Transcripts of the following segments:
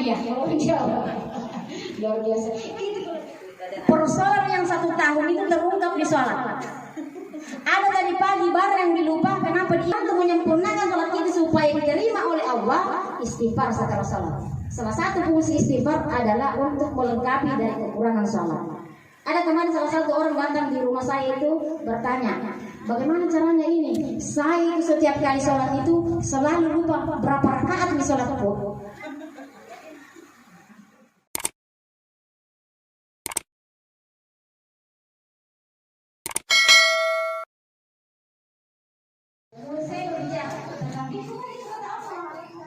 dia. Orang Jawa. Luar biasa. Persoalan yang 1 tahun itu terungkap di sholat. Ada tadi pagi barang yang dilupa, kenapa dia untuk menyempurnakan sholat itu supaya diterima oleh Allah, istighfar setelah sholat. Salah satu fungsi istighfar adalah untuk melengkapi dari kekurangan sholat. Ada kemarin salah satu orang datang di rumah saya itu bertanya, bagaimana caranya ini? Saya itu setiap kali sholat itu selalu lupa berapa rakaat di sholat itu.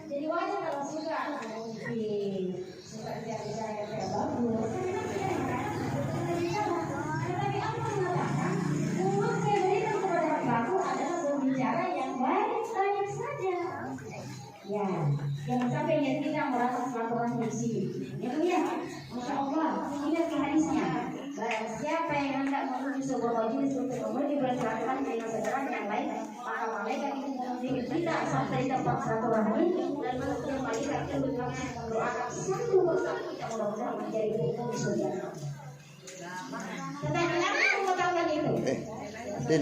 Jadi wajar kalau suka bicara yang bagus. Tetapi apa mengatakan umat saya berikan kepada hamba-Ku adalah berbicara yang baik-baik saja. Ya, jangan sampai niat kita merasa silaturahmi di sini. Itu ya, Masya Allah, ingat ke hadisnya. Barang siapa yang hendak menuju sebuah majelis untuk memuji bersilaturahmi dengan sejarah yang baik, maka malaikat itu mengunjungi kita sampai di tempat silaturahmi dan menunjukkan malaikat itu mendoakan satu persatu kita mudah-mudahan menjadi hukum di surga. Tetapi apa yang mengatakan itu? Din.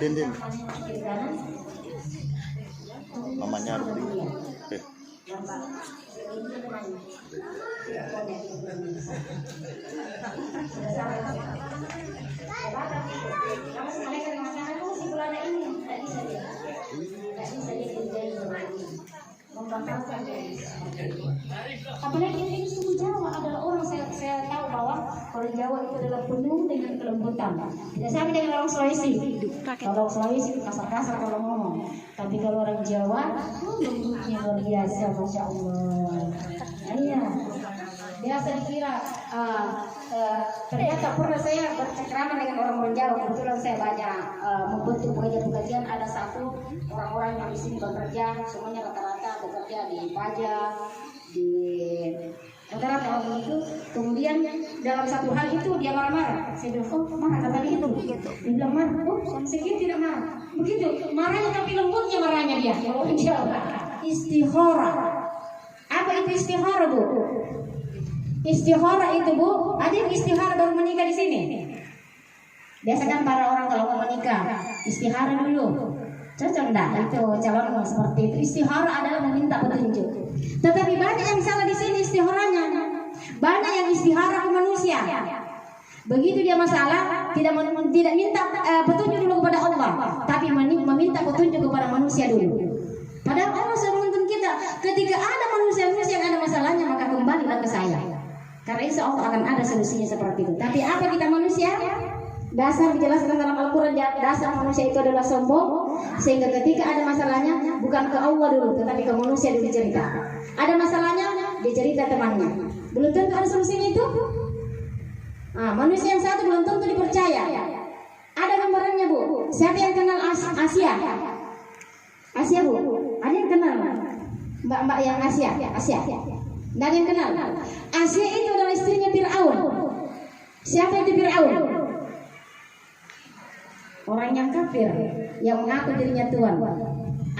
Din. Namanya Ardi. Apalagi ini suku Jawa adalah orang saya tahu bahwa orang Jawa itu adalah penuh dengan kelembutan. Tidak sama dengan orang Sulawesi. Kalau Sulawesi kasar-kasar kalau ngomong, tapi kalau orang Jawa lembutnya luar biasa, Masya Allah. Iya, biasa dikira. Ternyata pernah saya bercengkrama dengan orang Jawa. Kebetulan saya banyak membentuk pengajian-pengajian. Ada satu orang-orang yang di sini bekerja, semuanya rata-rata bekerja di pajak, di rata-rata orang itu. Kemudian dalam satu hal itu dia marah-marah. Saya bilang, oh marah kata dia itu. Dia bilang marah, oh saya tidak marah. Begitu, marahnya tapi lembutnya marahnya dia. Orang Jawa. Istikharah. Apa itu istikharah, Bu? Istikharah itu, Bu, ada yang istikharah baru menikah di sini. Biasa kan para orang kalau mau menikah istikharah dulu. Cocok enggak itu calon seperti itu? Istikharah adalah meminta petunjuk. Tetapi banyak yang salah di sini istikharahnya. Banyak yang istikharah ke manusia. Begitu dia masalah tidak minta petunjuk dulu kepada Allah, tapi meminta petunjuk kepada manusia dulu. Padahal Allah sudah menuntun kita, ketika ada manusia-manusia yang ada masalahnya maka kembalilah ke saya. Karena insya Allah akan ada solusinya seperti itu. Tapi apa kita manusia? Dasar dijelaskan dalam Al-Quran, dasar manusia itu adalah sombong. Sehingga ketika ada masalahnya bukan ke Allah dulu, tetapi ke manusia dulu cerita. Ada masalahnya, dia cerita temannya. Belum tentu ada solusinya itu. Manusia yang satu belum tentu dipercaya. Ada gambarannya, Bu. Siapa yang kenal Asia? Asia, Bu. Ada yang kenal? Mbak-mbak yang Asia? Asia. Dan yang kenal Asia itu adalah istrinya Fir'aun. Siapa itu Fir'aun? Orang yang kafir yang mengaku dirinya Tuhan.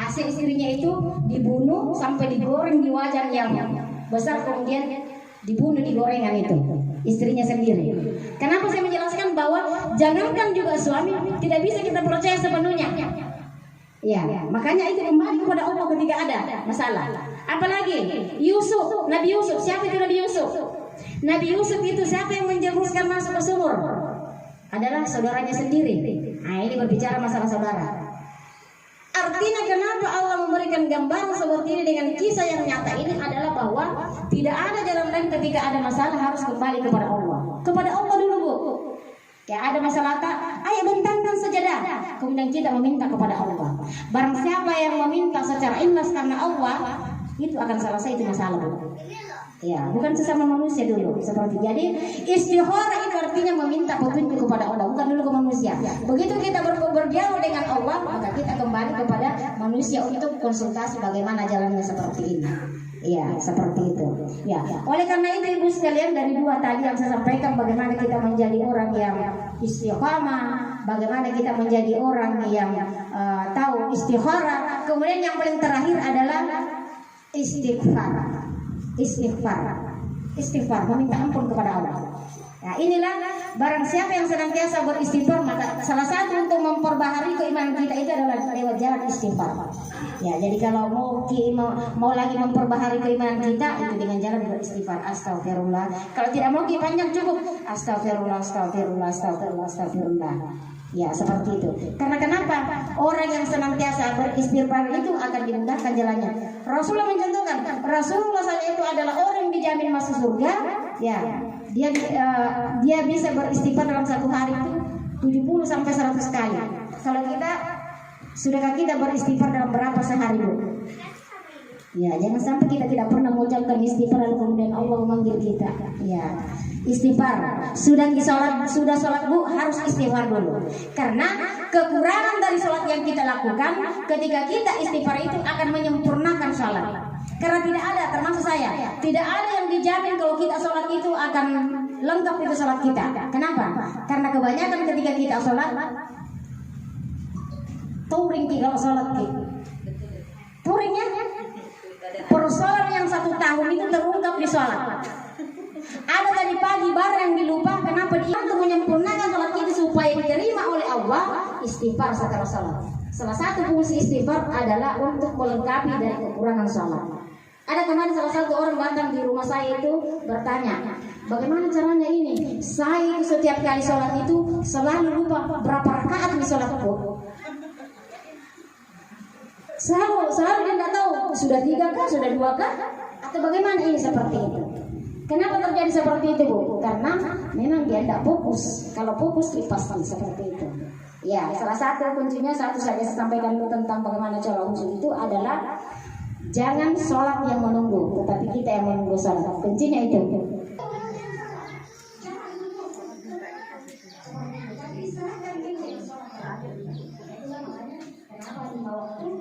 Asia istrinya itu dibunuh sampai digoreng di wajan yang besar, kemudian dibunuh di gorengan itu istrinya sendiri. Kenapa saya menjelaskan bahwa jangankan juga suami tidak bisa kita percaya sepenuhnya. Ya, makanya itu kembali kepada Allah ketika ada masalah. Apalagi Yusuf, Nabi Yusuf. Siapa itu Nabi Yusuf? Nabi Yusuf itu siapa yang menjerumuskan masuk ke sumur? Adalah saudaranya sendiri. Ini berbicara masalah saudara. Artinya kenapa Allah memberikan gambaran seperti ini dengan kisah yang nyata ini adalah bahwa tidak ada jalan lain ketika ada masalah, harus kembali kepada Allah. Kepada Allah dulu, Bu. Ya, ada masalah ayo bentangkan sajadah. Kemudian kita meminta kepada Allah. Barang siapa yang meminta secara ikhlas karena Allah, itu akan selesai itu masalah, Bu. Ya, bukan sesama manusia dulu seperti. Jadi istikharah itu artinya meminta petunjuk kepada Allah, bukan dulu ke manusia. Begitu kita berdialog dengan Allah, maka kita kembali kepada manusia untuk konsultasi bagaimana jalannya seperti ini. Ya, seperti itu. Ya, oleh karena itu ibu sekalian, dari dua tadi yang saya sampaikan, bagaimana kita menjadi orang yang istiqamah, bagaimana kita menjadi orang yang tahu istikharah. Kemudian yang paling terakhir adalah istighfar. Istighfar, meminta ampun kepada Allah. Nah, inilah barang siapa yang senantiasa beristighfar, maka salah satu untuk memperbaharui keimanan kita itu adalah lewat jalan istighfar. Ya, jadi kalau mau lagi memperbaharui keimanan kita itu dengan jalan beristighfar. Astagfirullah. Kalau tidak mau panjang cukup astagfirullah, astagfirullah, astagfirullah, astagfirullah. Ya, seperti itu. Karena kenapa? Orang yang senantiasa beristighfar itu akan dimudahkan jalannya. Rasulullah mencontohkan, Rasulullah SAW itu adalah orang yang dijamin masuk surga. Ya, dia bisa beristighfar dalam satu hari itu 70 sampai 100 kali. Kalau sudahkah kita beristighfar dalam berapa sehari, Bu? Ya, jangan sampai kita tidak pernah mengucapkan istighfar lalu kemudian Allah memanggil kita. Ya, istighfar. Sudah sholat, Bu, harus istighfar dulu. Karena kekurangan dari sholat yang kita lakukan, ketika kita istighfar itu akan menyempurnakan sholat. Karena tidak ada, termasuk saya, tidak ada yang dijamin kalau kita sholat itu akan lengkap itu sholat kita. Kenapa? Karena kebanyakan ketika kita sholat, touring kalau sholat kita, touringnya persoalan yang 1 tahun itu terungkap di sholat. Ada tadi pagi barang yang dilupa, kenapa dia untuk menyempurnakan sholat kita supaya diterima oleh Allah, istighfar setelah sholat. Salah satu fungsi istighfar adalah untuk melengkapi dari kekurangan sholat. Ada kemarin salah satu orang datang di rumah saya itu bertanya, bagaimana caranya ini? Saya itu setiap kali sholat itu selalu lupa berapa rakaat di sholatku. Selalu dia tidak tahu sudah 3 kah, sudah 2 kah, atau bagaimana ini seperti itu. Kenapa terjadi seperti itu, Bu? Karena memang dia tidak fokus. Kalau fokus pasti seperti itu. Ya, salah satu kuncinya satu saja saya sampaikan dulu tentang bagaimana cara usul itu adalah jangan sholat yang menunggu, tetapi kita yang menunggu sholat. Kuncinya itu. Kenapa